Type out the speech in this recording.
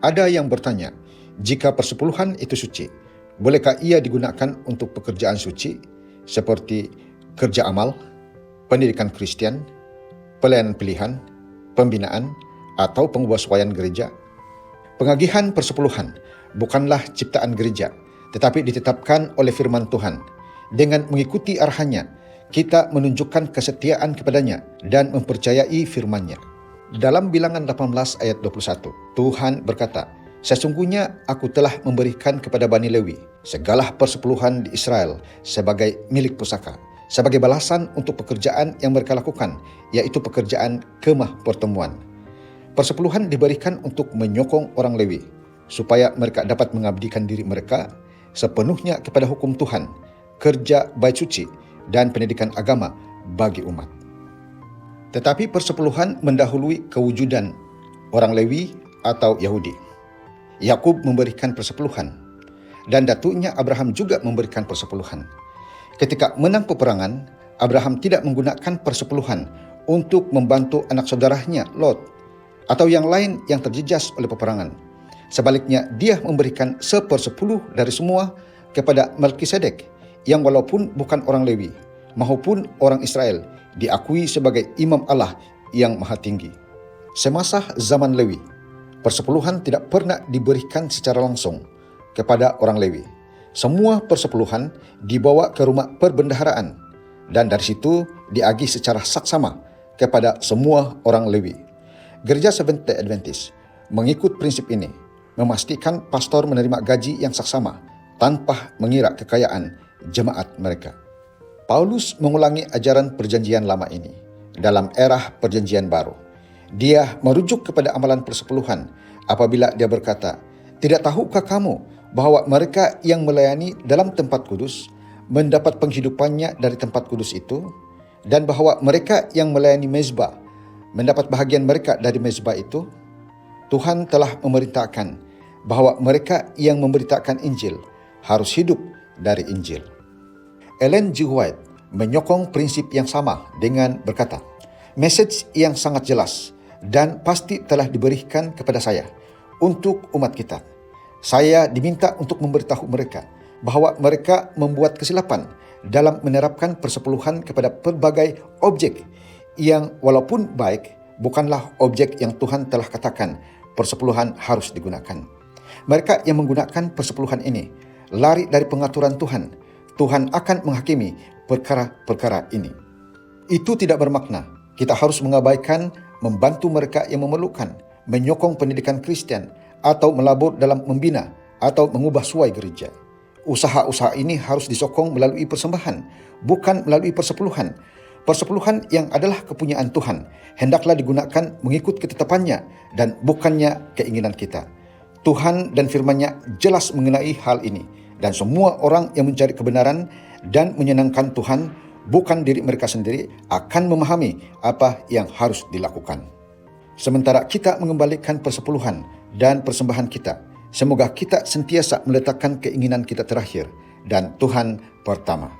Ada yang bertanya, jika persepuluhan itu suci, bolehkah ia digunakan untuk pekerjaan suci seperti kerja amal, pendidikan Kristen, pelayanan pilihan, pembinaan, atau penguasaan gereja? Pengagihan persepuluhan bukanlah ciptaan gereja, tetapi ditetapkan oleh firman Tuhan. Dengan mengikuti arahannya, kita menunjukkan kesetiaan kepadanya dan mempercayai firman-Nya. Dalam Bilangan 18 ayat 21, Tuhan berkata, "Sesungguhnya aku telah memberikan kepada Bani Lewi segala persepuluhan di Israel sebagai milik pusaka, sebagai balasan untuk pekerjaan yang mereka lakukan, yaitu pekerjaan kemah pertemuan." Persepuluhan diberikan untuk menyokong orang Lewi, supaya mereka dapat mengabdikan diri mereka sepenuhnya kepada hukum Tuhan, kerja bait suci, dan pendidikan agama bagi umat. Tetapi persepuluhan mendahului kewujudan orang Lewi atau Yahudi. Yakub memberikan persepuluhan, dan datuknya Abraham juga memberikan persepuluhan. Ketika menang peperangan, Abraham tidak menggunakan persepuluhan untuk membantu anak saudaranya Lot atau yang lain yang terjejas oleh peperangan. Sebaliknya, dia memberikan 1/10 dari semua kepada Melkisedek, yang walaupun bukan orang Lewi maupun orang Israel, diakui sebagai imam Allah yang maha tinggi. Semasa zaman Lewi, persepuluhan tidak pernah diberikan secara langsung kepada orang Lewi. Semua persepuluhan dibawa ke rumah perbendaharaan, dan dari situ diagih secara saksama kepada semua orang Lewi. Gereja Seventh-day Adventist mengikut prinsip ini, memastikan pastor menerima gaji yang saksama tanpa mengira kekayaan jemaat mereka. Paulus mengulangi ajaran perjanjian lama ini dalam era perjanjian baru. Dia merujuk kepada amalan persepuluhan apabila dia berkata, "Tidak tahukah kamu bahwa mereka yang melayani dalam tempat kudus mendapat penghidupannya dari tempat kudus itu, dan bahwa mereka yang melayani mezbah mendapat bahagian mereka dari mezbah itu? Tuhan telah memerintahkan bahwa mereka yang memberitakan Injil harus hidup dari Injil." Ellen G. White menyokong prinsip yang sama dengan berkata, "Message yang sangat jelas dan pasti telah diberikan kepada saya untuk umat kita. Saya diminta untuk memberitahu mereka bahwa mereka membuat kesilapan dalam menerapkan persepuluhan kepada pelbagai objek yang walaupun baik, bukanlah objek yang Tuhan telah katakan persepuluhan harus digunakan. Mereka yang menggunakan persepuluhan ini lari dari pengaturan Tuhan. Tuhan akan menghakimi perkara-perkara ini. Itu tidak bermakna kita harus mengabaikan membantu mereka yang memerlukan, menyokong pendidikan Kristen, atau melabur dalam membina atau mengubah suai gereja. Usaha-usaha ini harus disokong melalui persembahan, bukan melalui persepuluhan. Persepuluhan yang adalah kepunyaan Tuhan hendaklah digunakan mengikut ketetapannya dan bukannya keinginan kita. Tuhan dan firman-Nya jelas mengenai hal ini, dan semua orang yang mencari kebenaran dan menyenangkan Tuhan, bukan diri mereka sendiri, akan memahami apa yang harus dilakukan. Sementara kita mengembalikan persepuluhan dan persembahan kita, semoga kita sentiasa meletakkan keinginan kita terakhir dan Tuhan pertama.